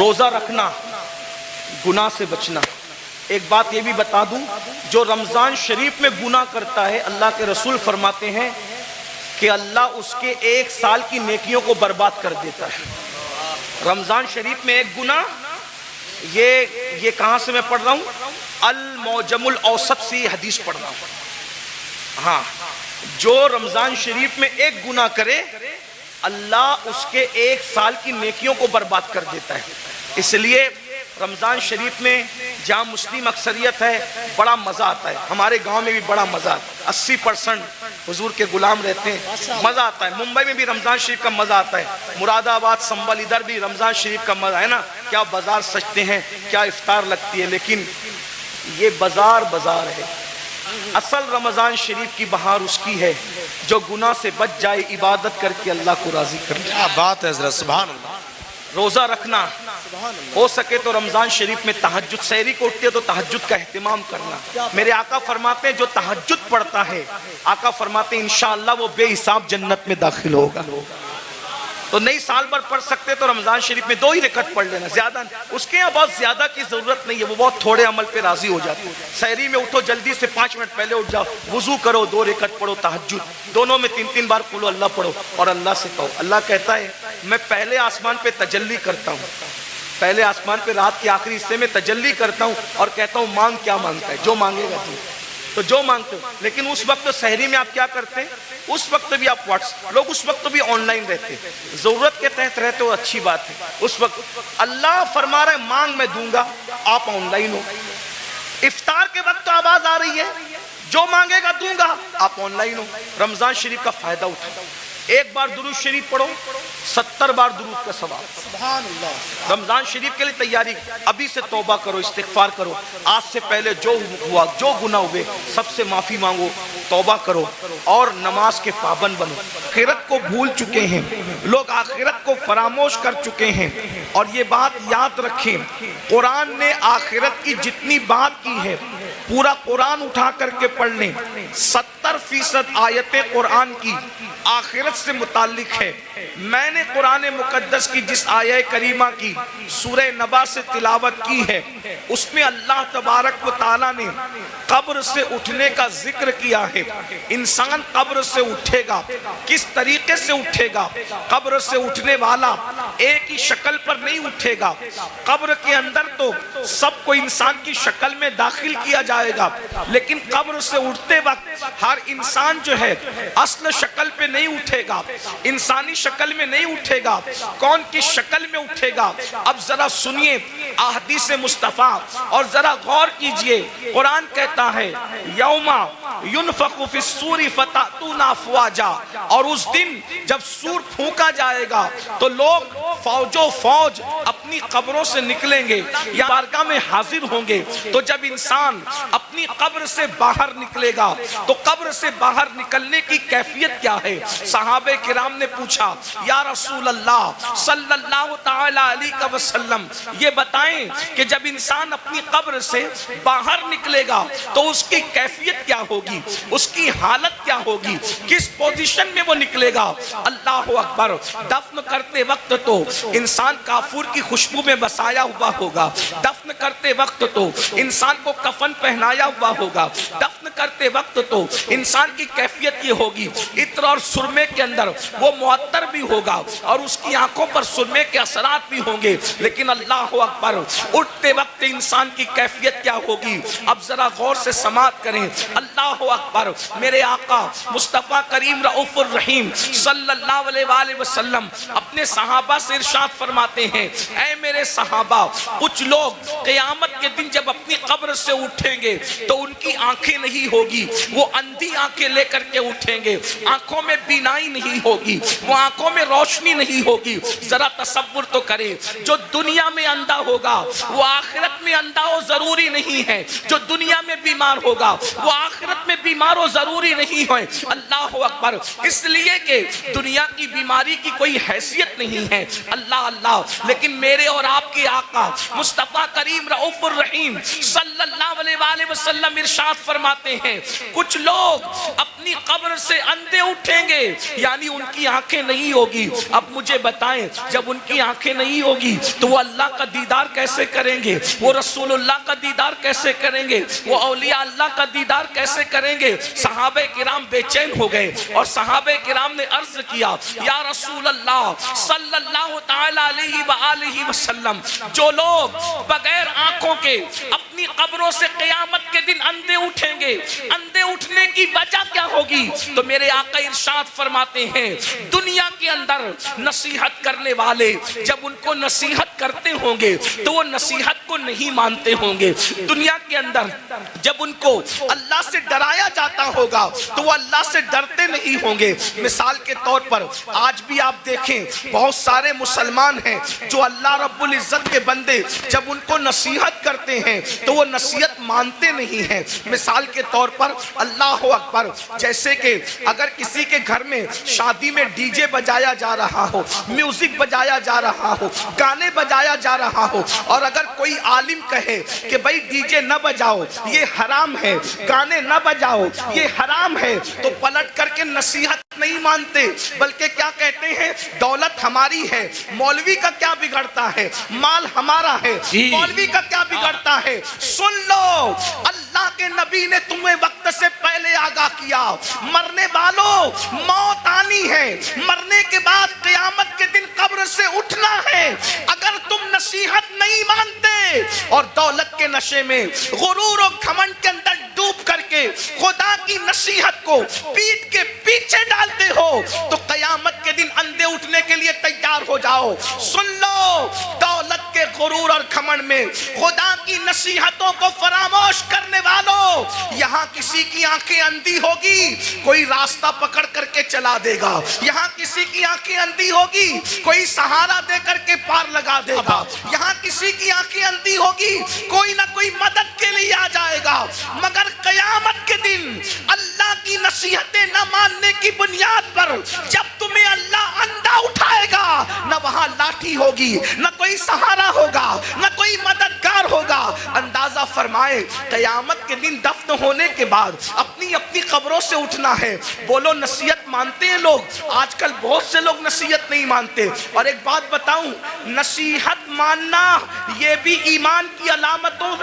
روزہ رکھنا، گناہ سے بچنا۔ ایک بات یہ بھی بتا دوں، جو رمضان شریف میں گناہ کرتا ہے، اللہ کے رسول فرماتے ہیں کہ اللہ اس کے 1 سال کی نیکیوں کو برباد کر دیتا ہے۔ رمضان شریف میں ایک گناہ، یہ کہاں سے میں پڑھ رہا ہوں؟ المعجم الاوسط سے یہ حدیث پڑھ رہا ہوں۔ ہاں، جو رمضان شریف میں ایک گناہ کرے، اللہ اس کے 1 سال کی نیکیوں کو برباد کر دیتا ہے۔ اس لیے رمضان شریف میں جہاں مسلم اکثریت ہے بڑا مزہ آتا ہے۔ ہمارے گاؤں میں بھی بڑا مزہ آتا ہے، 80% حضور کے غلام رہتے ہیں، مزہ آتا ہے۔ ممبئی میں بھی رمضان شریف کا مزہ آتا ہے، مراد آباد، سنبل، ادھر بھی رمضان شریف کا مزہ ہے نا۔ کیا بازار سجتے ہیں، کیا افطار لگتی ہے، لیکن یہ بازار ہے۔ اصل رمضان شریف کی بہار اس کی ہے جو گناہ سے بچ جائے، عبادت کر کے اللہ کو راضی کر جائے۔ کیا بات ہے حضرت، سبحان اللہ۔ روزہ رکھنا، ہو سکے تو رمضان شریف میں تہجد، سحری کو اٹھتے تو تہجد کا اہتمام کرنا۔ میرے آقا فرماتے ہیں جو تہجد پڑھتا ہے، آقا فرماتے ہیں انشاءاللہ وہ بے حساب جنت میں داخل ہوگا۔ تو نہیں سال بھر پڑھ سکتے تو رمضان شریف میں 2 ہی رکعت پڑھ لینا، زیادہ اس کے یہاں بہت زیادہ کی ضرورت نہیں ہے، وہ بہت تھوڑے عمل پہ راضی ہو جاتے ہیں۔ سحری میں اٹھو جلدی سے 5 منٹ پہلے اٹھ جاؤ، وضو کرو، 2 رکعت پڑھو تہجد، دونوں میں 3 بار قل اللہ پڑھو اور اللہ سے کہو۔ اللہ کہتا ہے میں پہلے آسمان پہ تجلی کرتا ہوں، پہلے آسمان پہ رات کے آخری حصے میں تجلی کرتا ہوں اور کہتا ہوں مانگ کیا مانگتا ہے، جو مانگے گا تو جو مانگتے ہو۔ لیکن اس وقت سحری میں آپ کیا کرتے ہیں؟ اس وقت بھی آپ لوگ اس وقت بھی آن لائن رہتے ہیں، ضرورت کے تحت رہتے ہو، اچھی بات ہے۔ اس وقت اللہ فرما رہا ہے مانگ میں دوں گا، آپ آن لائن ہو۔ افطار کے وقت تو آواز آ رہی ہے جو مانگے گا دوں گا، آپ آن لائن ہو۔ رمضان شریف کا فائدہ اٹھاؤ، 1 بار درود شریف پڑھو، 70 بار درود کا ثواب۔ سبحان اللہ۔ رمضان شریف کے لیے تیاری، ابھی سے توبہ کرو، استغفار کرو، آج سے پہلے جو ہوا، جو گناہ ہوئے سب سے معافی مانگو، توبہ کرو اور نماز کے پابند بنو۔ آخرت کو بھول چکے ہیں لوگ، آخرت کو فراموش کر چکے ہیں، اور یہ بات یاد رکھیں، قرآن نے آخرت کی جتنی بات کی ہے، پورا قرآن اٹھا کر کے پڑھ لیں، 70% آیتیں قرآن کی آخرت سے متعلق ہے۔ میں نے قرآن مقدس کی جس آیہ کریمہ کی سورہ نبا سے تلاوت کی ہے، اس میں اللہ تبارک و تعالیٰ نے قبر سے اٹھنے کا ذکر کیا ہے۔ انسان قبر سے اٹھے گا، کس طریقے سے اٹھے گا؟ قبر سے اٹھنے والا ایک ہی شکل پر نہیں اٹھے گا، قبر کے اندر تو سب کو انسان کی شکل میں داخل کیا جائے گا، لیکن قبر سے اٹھتے وقت ہر انسان جو ہے اصل شکل پہ نہیں اٹھے گا، انسانی شکل میں نہیں اٹھے گا۔ کون کس شکل میں اٹھے گا؟ اب ذرا سنیے احادیث مصطفیٰ اور ذرا غور کیجئے۔ قرآن کہتا ہے یوم ینفخ فی الصور فتأتون افواجا، اور اس دن جب سور پھونکا جائے گا تو لوگ فوجوں فوج اپنی قبروں سے نکلیں گے یا بارگاہ میں حاضر ہوں گے۔ تو جب انسان اپنی قبر سے باہر نکلے گا تو قبر سے باہر نکلنے کی کیفیت کیا ہے؟ صحابہ کرام نے پوچھا یا رسول اللہ صلی اللہ تعالی علیہ وسلم یہ بتائیں کہ جب انسان اپنی قبر سے باہر نکلے گا تو اس کی کیفیت کیا ہوگی، اس کی حالت کیا ہوگی، کس پوزیشن میں وہ نکلے گا؟ اللہ اکبر۔ دفن کرتے وقت تو انسان کافور کی خوشبو میں بسایا ہوا ہوگا، دفن کرتے وقت تو انسان کو کفن پہنایا ہوا ہوگا، دفن کرتے وقت تو انسان کی کیفیت یہ ہوگی عطر اور سرمے کے اندر وہ معطر بھی ہوگا اور اس کی آنکھوں پر سرمے کے اثرات بھی ہوں گے، لیکن اللہ اکبر اٹھتے وقت انسان کی کیفیت کیا ہوگی؟ اب ذرا غور سے سماعت کریں۔ اللہ اکبر۔ میرے آقا مصطفیٰ کریم رؤوف الرحیم صلی اللہ علیہ وآلہ وسلم اپنے صحابہ سے ارشاد فرماتے ہیں اے میرے صحابہ، کچھ لوگ قیامت کے دن جب اپنی قبر سے اٹھیں گے تو ان کی آنکھیں نہیں ہوگی، وہ اندھی آنکھیں لے کر کے اٹھیں گے، آنکھوں میں بینائی نہیں ہوگی، وہ آنکھوں میں روشنی نہیں ہوگی۔ ذرا تصور تو کریں، جو دنیا میں اندھا ہوگا وہ آخرت میں اندھا ہو ضروری نہیں ہے، جو دنیا میں بیمار ہوگا وہ آخرت میں بیمار ہو ضروری نہیں ہے۔ اللہ اکبر۔ اس لیے کہ دنیا کی بیماری کی کوئی حیثیت نہیں ہے، اللہ اللہ، لیکن میرے اور آپ کے آقا مصطفیٰ کریم رؤوف الرحیم صلی اللہ علیہ وآلہ وسلم ارشاد فرماتے ہیں کچھ لوگ اپنی قبر سے اندھے اٹھیں گے، یعنی ان کی آنکھیں نہیں ہوگی۔ اب مجھے بتائیں جب ان کی آنکھیں نہیں ہوگی تو وہ اللہ کا دیدار کیسے کریں گے؟ وہ رسول اللہ کا دیدار کیسے کریں گے؟ وہ اولیاء اللہ کا دیدار کیسے کریں گے؟ صحابہ کرام بے چین ہو گئے اور صحابہ کرام نے عرض کیا یا رسول اللہ صلی اللہ تعالی علیہ وآلہ وسلم، جو لوگ بغیر آنکھوں کے اپنی قبروں سے قیامت کے دن اندھے اٹھیں گے، اندھے اٹھنے کی وجہ کیا ہوگی؟ تو میرے آقا ارشاد فرماتے ہیں دنیا کے اندر نصیحت کرنے والے جب ان کو نصیحت کرتے ہوں گے تو وہ نصیحت کو نہیں مانتے ہوں گے، دنیا کے اندر جب ان کو اللہ سے ڈرایا جاتا ہوگا تو وہ اللہ سے ڈرتے نہیں ہوں گے۔ مثال کے طور پر آج بھی آپ دیکھیں بہت سارے مسلمان ہیں جو اللہ رب العزت کے بندے جب ان کو نصیحت کرتے ہیں تو وہ نصیحت مانتے نہیں ہیں۔ مثال کے طور پر اللہ اکبر، جیسے کہ اگر کسی کے گھر میں شادی میں ڈی جے بجایا جا رہا ہو، میوزک بجایا جا رہا ہو، گانے بجایا جا رہا ہو، اور اگر کوئی عالم کہے کہ بھائی ڈی جے نہ بجاؤ یہ حرام ہے، گانے نہ بجاؤ یہ حرام ہے، تو پلٹ کر کے نصیحت نہیں مانتے بلکہ کیا کہتے ہیں دولت ہماری ہے، مولوی کا کیا بگڑتا ہے، مال ہمارا ہے، مولوی کا کیا بگڑتا ہے۔ سن لو اللہ کے نبی نے تمہیں وقت سے پہلے آگاہ کیا، مرنے والوں موت آنی ہے، مرنے کے بعد قیامت کے دن قبر سے اٹھنا ہے۔ اگر تم نصیحت نہیں مانتے اور دولت کے نشے میں غرور و گھمنڈ کے اندر ڈوب کر کے خدا کی نصیحت کو پیٹ کے پیچھے ڈالتے ہو تو قیامت کے دن اندھے اٹھنے کے لیے تیار ہو جاؤ۔ سن لو دولت کے غرور اور گھمنڈ میں خدا کی نصیحتوں کو فراموش کرنے والوں، یہاں کسی کی آنکھیں اندھی ہوگی کوئی راستہ پکڑ کر کے چلا دے گا، یہاں کسی کی آنکھیں اندھی ہوگی کوئی سہارا دے کر کے پار لگا دے گا، یہاں کسی کی آنکھیں اندھی ہوگی کوئی نہ کوئی مدد کے لیے آ جائے گا، مگر قیامت کے دن اللہ کی نصیحتیں نہ ماننے کی بنیاد پر جب تمہیں اللہ اندھا اٹھائے گا، نہ وہاں لاٹھی ہوگی، نہ کوئی سہارا ہوگا، نہ کوئی مددگار ہوگا۔ اندازہ فرمائے قیامت کے دن دفن ہونے کے بعد اپنی اپنی قبروں سے اٹھنا ہے۔ بولو نصیحت مانتے ہیں لوگ؟ آج کل بہت سے لوگ نصیحت نہیں مانتے۔ اور ایک بات بتاؤں، نصیحت ماننا یہ بھی ایمان کی علامتوں